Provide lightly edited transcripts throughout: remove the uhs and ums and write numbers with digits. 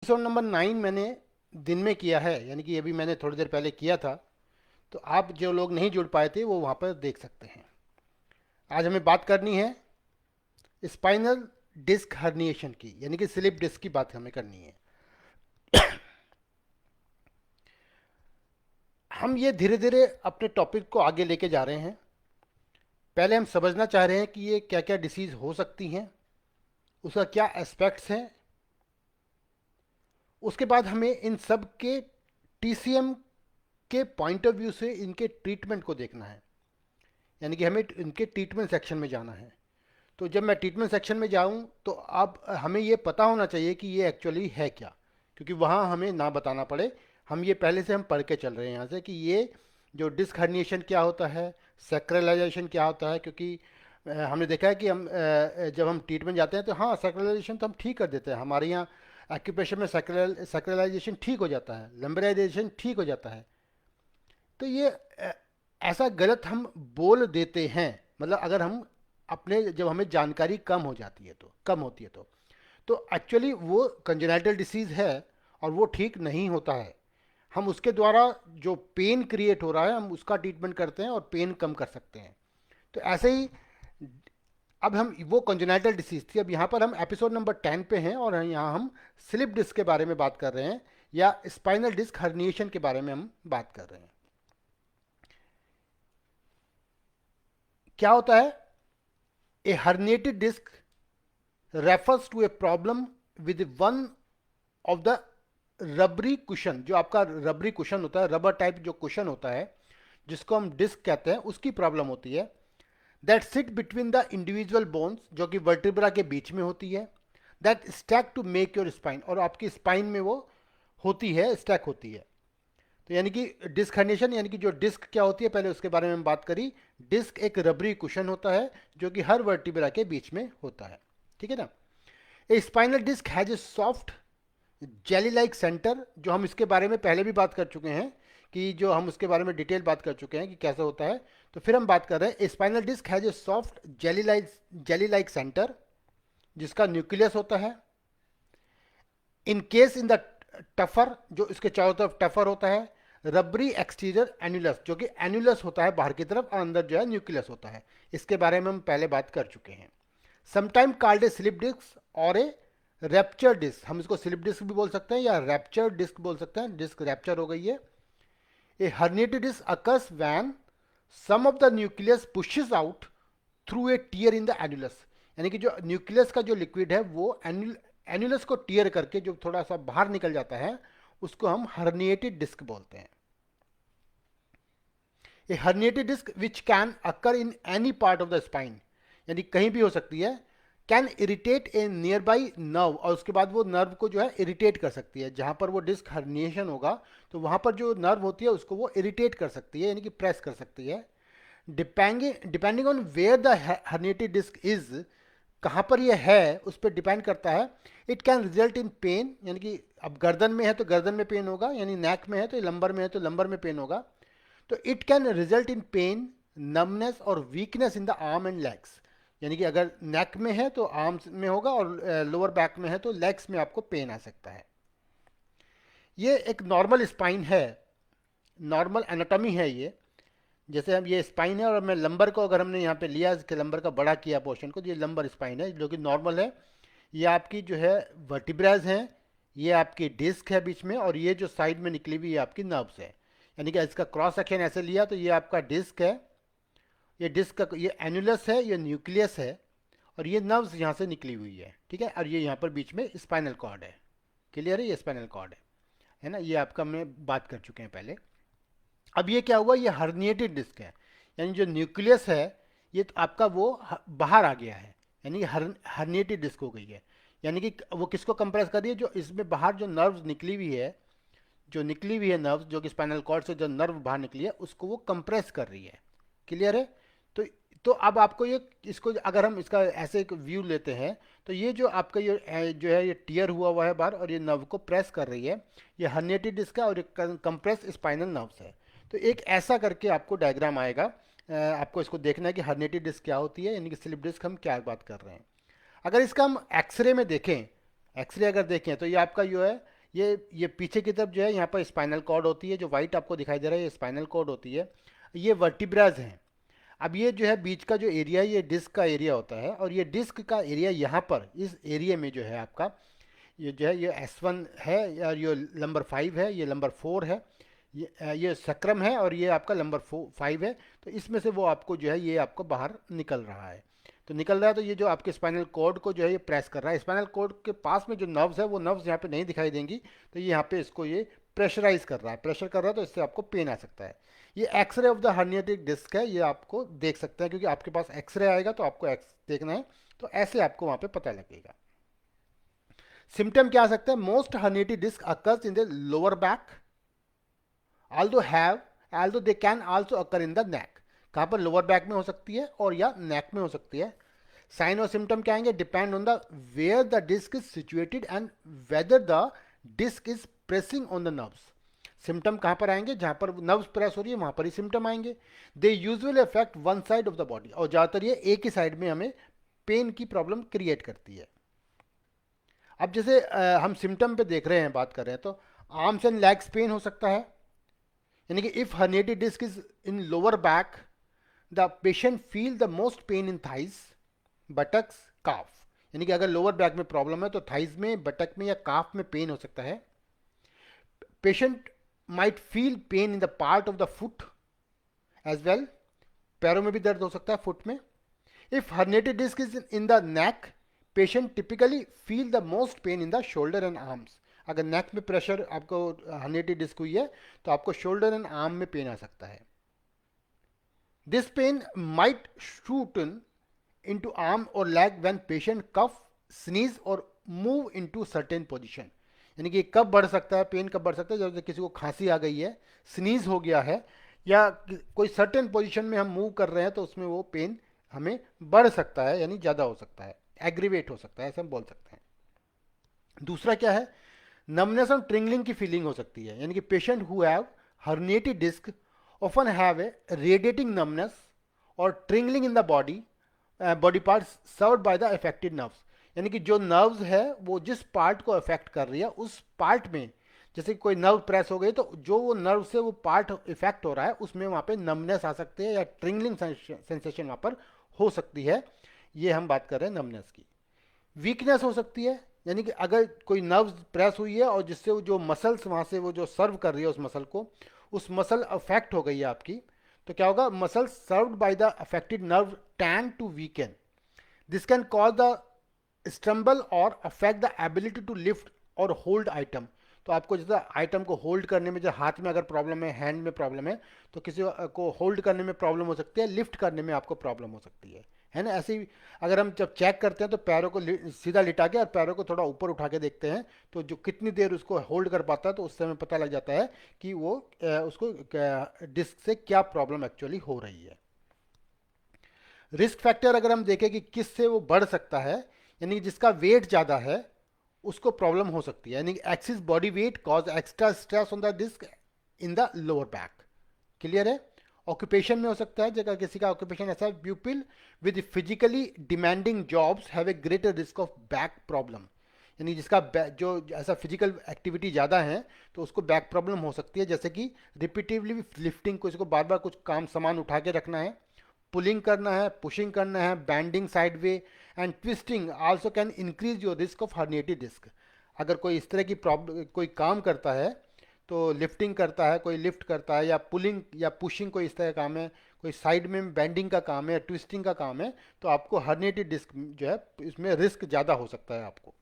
Episode number 9 मैंने दिन में किया है, यानी कि अभी मैंने थोड़ी देर पहले किया था। तो आप जो लोग नहीं जुड़ पाए थे वो वहाँ पर देख सकते हैं। आज हमें बात करनी है स्पाइनल डिस्क हर्निएशन की, यानी कि स्लिप डिस्क की बात हमें करनी है। हम ये धीरे धीरे अपने टॉपिक को आगे लेके जा रहे हैं। पहले हम समझना चाह रहे हैं कि ये क्या क्या डिसीज़ हो सकती हैं, उसका क्या एस्पेक्ट्स हैं। उसके बाद हमें इन सब के टीसीएम के पॉइंट ऑफ व्यू से इनके ट्रीटमेंट को देखना है, यानी कि हमें इनके ट्रीटमेंट सेक्शन में जाना है। तो जब मैं ट्रीटमेंट सेक्शन में जाऊं तो अब हमें ये पता होना चाहिए कि ये एक्चुअली है क्या, क्योंकि वहाँ हमें ना बताना पड़े। हम ये पहले से हम पढ़ के चल रहे हैं यहाँ से कि ये जो डिस्क हर्निएशन क्या होता है, सैक्रलाइजेशन क्या होता है। क्योंकि हमने देखा है कि जब हम ट्रीटमेंट जाते हैं तो हाँ, सैक्रलाइजेशन तो हम ठीक कर देते हैं। हमारे यहाँ एक्यूप्रेशर में सैक्रलाइजेशन ठीक हो जाता है, लंबराइजेशन ठीक हो जाता है। तो ये ऐसा गलत हम बोल देते हैं। मतलब अगर हम अपने, जब हमें जानकारी कम हो जाती है तो कम होती है तो एक्चुअली वो कंजेनाइटल डिसीज़ है और वो ठीक नहीं होता है। हम उसके द्वारा जो पेन क्रिएट हो रहा है हम उसका ट्रीटमेंट करते हैं और पेन कम कर सकते हैं। तो ऐसे ही अब हम, वो कंजेनाइटल डिसीज़ थी, अब यहाँ पर हम एपिसोड नंबर 10 पे हैं और यहाँ हम स्लिप डिस्क के बारे में बात कर रहे हैं, या स्पाइनल डिस्क हर्निएशन के बारे में हम बात कर रहे हैं। क्या होता है? A herniated disc refers to a problem with one of the rubbery cushion. जो आपका रबरी कुशन होता है, रबर टाइप जो कुशन होता है जिसको हम डिस्क कहते हैं, उसकी प्रॉब्लम होती है। That sit between the individual bones, जो कि वर्टिब्रा के बीच में होती है। That stack to make your spine, और आपकी स्पाइन में वो होती है, स्टैक होती है। तो यानी कि डिस्क हर्निएशन, यानी कि जो डिस्क क्या होती है, पहले उसके बारे में हम बात करी। डिस्क एक रबरी कुशन होता है जो कि हर वर्टिब्रा के बीच में होता है, ठीक है ना। A spinal disc has a soft jelly like centre, जो हम इसके बारे में पहले भी बात कर चुके हैं, कि जो हम उसके बारे में डिटेल बात कर चुके हैं कि कैसे होता है। तो फिर हम बात कर रहे हैं spinal disc has a soft jelly like centre जिसका न्यूक्लियस होता है। In case in the tougher, जो इसके चारों तरफ टफर होता है। रबरी एक्सटीरियर एन्युलस, जो कि एन्युलस होता है बाहर की तरफ, और अंदर जो है न्यूक्लियस होता है। इसके बारे में हम पहले बात कर चुके हैं। Sometime called a slip disc और ए रैप्चर डिस्क। हम इसको स्लिप डिस्क भी बोल सकते हैं या रैप्चर डिस्क बोल सकते हैं। डिस्क रैप्चर हो गई है। A herniated disc occurs when some of the nucleus pushes out through a tear in the annulus, यानी कि जो न्यूक्लियस का जो लिक्विड है वो एन्युलस को टीयर करके जो थोड़ा सा बाहर निकल जाता है, उसको हम हर्निएटेड डिस्क बोलते हैं। A herniated disc which can occur in any part of the spine, यानी कहीं भी हो सकती है। Can irritate a nearby nerve, और उसके बाद वो नर्व को जो है इरिटेट कर सकती है। जहाँ पर वो डिस्क हर्निएशन होगा तो वहाँ पर जो नर्व होती है उसको वो इरिटेट कर सकती है, यानी कि प्रेस कर सकती है। Depending on where the herniated disc is, कहाँ पर ये है उस पर डिपेंड करता है। It can result in pain, यानी कि अब गर्दन में है तो गर्दन में पेन होगा, यानी नेक में है तो लंबर में है तो लंबर में पेन होगा। तो it can result in pain, numbness और weakness in the arm and legs, यानी कि अगर नेक में है तो आर्म्स में होगा, और लोअर बैक में है तो लेग्स में आपको पेन आ सकता है। ये एक नॉर्मल स्पाइन है, नॉर्मल एनाटॉमी है ये। जैसे हम, ये स्पाइन है और मैं लंबर को अगर हमने यहाँ पे लिया, इसके लंबर का बड़ा किया पोर्शन को, तो ये लंबर स्पाइन है जो कि नॉर्मल है। ये आपकी जो है वर्टिब्राज हैं, ये आपकी डिस्क है बीच में, और ये जो साइड में निकली हुई ये आपकी नर्व्स है। यानी कि इसका क्रॉस सेक्शन ऐसे लिया तो ये आपका डिस्क है, ये डिस्क का ये एनुलस है, ये न्यूक्लियस है, और ये नर्व्स यहाँ से निकली हुई है, ठीक है। और ये यहाँ पर बीच में स्पाइनल कॉर्ड है। क्लियर है? ये स्पाइनल कॉर्ड है ना। ये आपका हमने बात कर चुके हैं पहले। अब ये क्या हुआ, ये हर्निएटेड डिस्क है, यानी जो न्यूक्लियस है ये तो आपका वो बाहर आ गया है, यानी हर्निएटेड डिस्क हो गई है। यानी कि वो किसको कंप्रेस कर रही है, जो इसमें बाहर जो नर्व्स निकली हुई है, जो निकली हुई है नर्व्स, जो कि स्पाइनल कॉर्ड से जो नर्व बाहर निकली है उसको वो कंप्रेस कर रही है। क्लियर है? तो तो अब आपको ये, इसको अगर हम इसका ऐसे एक व्यू लेते हैं तो ये जो आपका ये जो है ये टीयर हुआ है बाहर, और ये नर्व को प्रेस कर रही है, ये हर्निएटेड डिस्क है और ये कंप्रेस स्पाइनल नर्व्स है। तो एक ऐसा करके आपको डायग्राम आएगा। आपको इसको देखना है कि हर्निएटेड डिस्क क्या होती है, यानी कि स्लिप डिस्क हम क्या बात कर रहे हैं। अगर इसका हम एक्सरे में देखें, एक्सरे अगर देखें तो ये आपका जो है, ये पीछे की तरफ जो है यहाँ पर स्पाइनल कॉर्ड होती है, जो वाइट आपको दिखाई दे रहा है ये स्पाइनल कॉर्ड होती है, ये वर्टिब्राज हैं। अब ये जो है बीच का जो एरिया है ये डिस्क का एरिया होता है, और ये डिस्क का एरिया यहाँ पर इस एरिया में जो है आपका ये जो है ये S1 है, और ये नंबर 5 है, ये नंबर 4 है, ये सक्राम है, और ये आपका नंबर 5 है। तो इसमें से वो आपको जो है ये आपको बाहर निकल रहा है। तो निकल रहा है तो ये जो आपके स्पाइनल कॉर्ड को जो है ये प्रेस कर रहा है। स्पाइनल कॉर्ड के पास में जो नर्व्स है वो नर्व्स यहाँ पे नहीं दिखाई देंगी, तो ये यहाँ पे इसको ये प्रेशराइज कर रहा है, प्रेशर कर रहा है, तो इससे आपको पेन आ सकता है। ये एक्सरे ऑफ द हर्निएटिक डिस्क है, ये आपको देख सकते हैं क्योंकि आपके पास एक्सरे आएगा तो आपको देखना है, तो ऐसे आपको वहाँ पे पता लगेगा। सिम्टम क्या आ सकता है? Most herniated disc occurs in the lower back, although they can also occur in the neck। कहाँ पर? लोअर बैक में हो सकती है और या नेक में हो सकती है। साइन और सिम्टम क्या आएंगे? Depend on the where the disc is situated and whether the disc is pressing on the nerves. Symptom कहाँ पर आएंगे? जहाँ पर नर्व्स प्रेस हो रही है वहाँ पर ही सिम्टम आएंगे। They usually affect one side of the body, और ज़्यादातर ये एक ही साइड में हमें पेन की प्रॉब्लम क्रिएट करती है। अब जैसे हम सिम्टम पे देख रहे हैं, बात कर रहे हैं, तो आर्म्स एंड लेग्स पेन हो सकता है, यानी कि if herniated disc is in lower back the patient feel the most pain in thighs, buttocks, calf। यानी कि अगर लोअर बैक में प्रॉब्लम है तो थाइज में, बटक में या काफ में पेन हो सकता है। Patient might feel pain in the part of the foot as well, पैरों में भी दर्द हो सकता है, फुट में। If herniated disc is in the neck, patient typically feel the most pain in the shoulder and arms। अगर नेक में प्रेशर आपको herniated disc हुई है तो आपको शोल्डर एंड आर्म में पेन आ सकता है। This pain might shoot into arm और leg when patient cough, sneeze और move into certain position. यानी कि कब बढ़ सकता है पेन? कब बढ़ सकता है? जब किसी को खांसी आ गई है, स्नीज हो गया है, या कोई सर्टेन पोजिशन में हम मूव कर रहे हैं तो उसमें वो पेन हमें बढ़ सकता है, यानी ज़्यादा हो सकता है, एग्रीवेट हो सकता है, ऐसे हम बोल सकते हैं। दूसरा क्या है? नमनेस और ट्रिंगलिंग की फीलिंग हो सकती है, यानी कि patient who have herniated disc often have a radiating numbness और ट्रिंगलिंग in the body body parts served by the affected nerves. यानी कि जो नर्व्स है वो जिस पार्ट को अफेक्ट कर रही है उस पार्ट में, जैसे कोई नर्व प्रेस हो गई तो जो वो नर्व से वो पार्ट इफेक्ट हो रहा है उसमें वहाँ पे नमनेस आ सकती है या ट्रिंगलिंग सेंसेशन वहाँ पर हो सकती है। ये हम बात कर रहे हैं नमनेस की। वीकनेस हो सकती है, यानी कि अगर कोई नर्व प्रेस हुई है और जिससे वो जो मसल्स वहाँ से वो जो सर्व कर रही है उस मसल को, उस मसल अफेक्ट हो गई है आपकी, तो क्या होगा? Muscle served by the affected nerve tend to weaken. This can cause the stumble और affect the ability to lift और होल्ड आइटम। तो आपको जैसे आइटम को होल्ड करने में, जो हाथ में अगर प्रॉब्लम है, हैंड में प्रॉब्लम है, तो किसी को होल्ड करने में प्रॉब्लम हो सकती है, लिफ्ट करने में आपको प्रॉब्लम हो सकती है ना। ऐसे ही अगर हम जब चेक करते हैं तो पैरों को सीधा लिटा के और पैरों को थोड़ा ऊपर उठा के देखते हैं, तो जो कितनी देर उसको होल्ड कर पाता है तो उससे हमें पता लग जाता है कि वो उसको डिस्क से क्या प्रॉब्लम एक्चुअली हो रही है। रिस्क फैक्टर अगर हम देखें कि किससे वो बढ़ सकता है, यानी कि जिसका वेट ज़्यादा है उसको प्रॉब्लम हो सकती है, यानी कि excess body weight cause extra stress on the disc in the lower back. Clear है? ऑक्यूपेशन में हो सकता है, जगह किसी का ऑक्यूपेशन ऐसा है, people with physically demanding jobs have a greater risk of back problem. यानी जिसका जो ऐसा फिजिकल एक्टिविटी ज़्यादा है तो उसको बैक प्रॉब्लम हो सकती है, जैसे कि रिपीटिवली लिफ्टिंग, को इसको बार बार कुछ काम सामान उठा के रखना है, पुलिंग करना है, पुशिंग करना है, bending sideway and twisting also can increase your risk of herniated disc. अगर कोई इस तरह की प्रॉब्लम, कोई काम करता है तो लिफ्टिंग करता है, कोई लिफ्ट करता है, या पुलिंग या पुशिंग कोई इस तरह का काम है, कोई साइड में बेंडिंग का काम है, ट्विस्टिंग का काम है, तो आपको herniated डिस्क जो है इसमें रिस्क ज़्यादा हो सकता है आपको।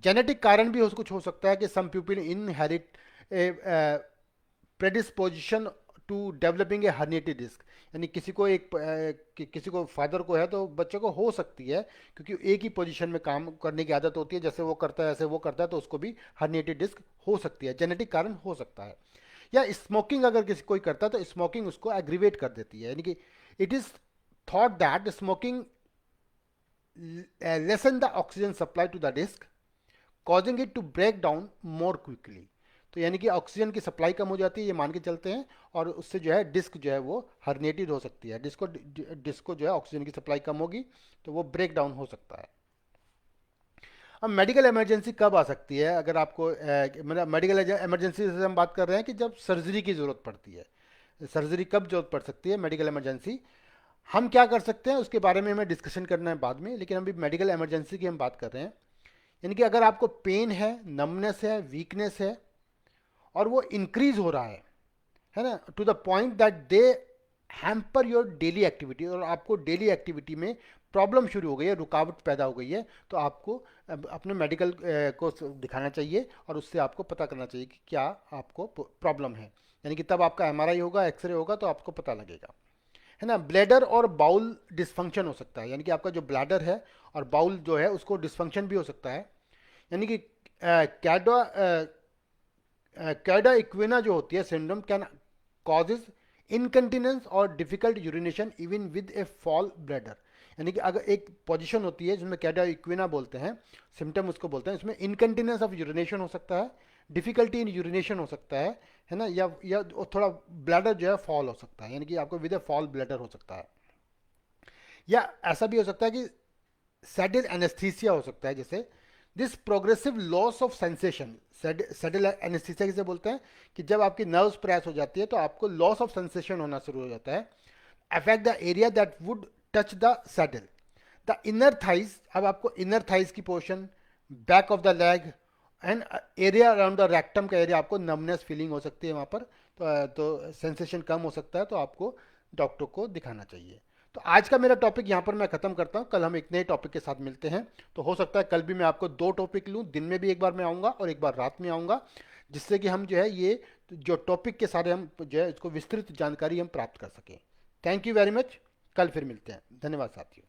जेनेटिक कारण भी कुछ हो सकता है कि some people inherit predisposition to developing a herniated disc. यानी किसी को किसी को फादर को है तो बच्चे को हो सकती है, क्योंकि एक ही पोजीशन में काम करने की आदत होती है, जैसे वो करता है ऐसे वो करता है, तो उसको भी herniated डिस्क हो सकती है, जेनेटिक कारण हो सकता है। या स्मोकिंग अगर किसी कोई करता है तो स्मोकिंग उसको एग्रीवेट कर देती है, यानी कि it is thought that smoking lessen the oxygen supply to the disc causing it to break down more quickly. तो यानी कि ऑक्सीजन की सप्लाई कम हो जाती है, ये मान के चलते हैं, और उससे जो है डिस्क जो है वो herniated हो सकती है। डिस्क को जो है ऑक्सीजन की सप्लाई कम होगी तो वो ब्रेक डाउन हो सकता है। अब मेडिकल इमरजेंसी कब आ सकती है? अगर आपको मतलब मेडिकल इमरजेंसी से हम बात कर रहे हैं कि जब सर्जरी की ज़रूरत पड़ती है। सर्जरी कब जरूरत पड़ सकती है? Medical emergency. हम क्या कर सकते हैं उसके बारे में हमें डिस्कशन करना है बाद में, लेकिन अभी मेडिकल इमरजेंसी की हम बात कर रहे हैं। यानी कि अगर आपको पेन है, नमनेस है, वीकनेस है, और वो इंक्रीज हो रहा है ना, to the point that they hamper your daily activity, और आपको डेली एक्टिविटी में प्रॉब्लम शुरू हो गई है, रुकावट पैदा हो गई है, तो आपको अपने मेडिकल को दिखाना चाहिए और उससे आपको पता करना चाहिए कि क्या आपको प्रॉब्लम है। यानी कि तब आपका एमआरआई होगा, एक्सरे होगा, तो आपको पता लगेगा, है ना। ब्लैडर और बाउल डिस्फंक्शन हो सकता है, यानी कि आपका जो ब्लैडर है और बाउल जो है उसको डिस्फंक्शन भी हो सकता है। यानी कि कैडा कैडा इक्विना जो होती है सिंड्रोम कैन कॉजेज इनकंटिनेंस और difficult urination even with A fall bladder. यानी कि अगर एक पोजीशन होती है जिसमें कैडा इक्विना बोलते हैं, सिम्टम उसको बोलते हैं, इसमें इनकंटिनेंस ऑफ यूरिनेशन हो सकता है, डिफिकल्टी इन यूरिनेशन हो सकता है ना, या थोड़ा ब्लैडर जो है फॉल हो सकता है, यानी कि आपको विद ए फॉल ब्लैडर हो सकता है। या ऐसा भी हो सकता है कि सैडल एनेस्थीसिया हो सकता है, जैसे this progressive loss of sensation. Saddle anaesthesia किसे बोलते हैं कि जब आपकी नर्व्स प्रेस हो जाती है तो आपको लॉस ऑफ सेंसेशन होना शुरू हो जाता है। Affect the area that would touch the saddle, the inner thighs. अब आपको इनर थाइज की portion, back of the leg and area around the rectum का एरिया, आपको नमनेस फीलिंग हो सकती है वहाँ पर, तो सेंसेशन कम हो सकता है, तो आपको डॉक्टर को दिखाना चाहिए। तो आज का मेरा टॉपिक यहाँ पर मैं ख़त्म करता हूँ, कल हम एक नए टॉपिक के साथ मिलते हैं। तो हो सकता है कल भी मैं आपको दो टॉपिक लूँ, दिन में भी एक बार मैं आऊँगा और एक बार रात में आऊँगा, जिससे कि हम जो है ये जो टॉपिक के सारे हम जो है इसको विस्तृत जानकारी हम प्राप्त कर सकें। Thank you very much. कल फिर मिलते हैं। धन्यवाद साथियों।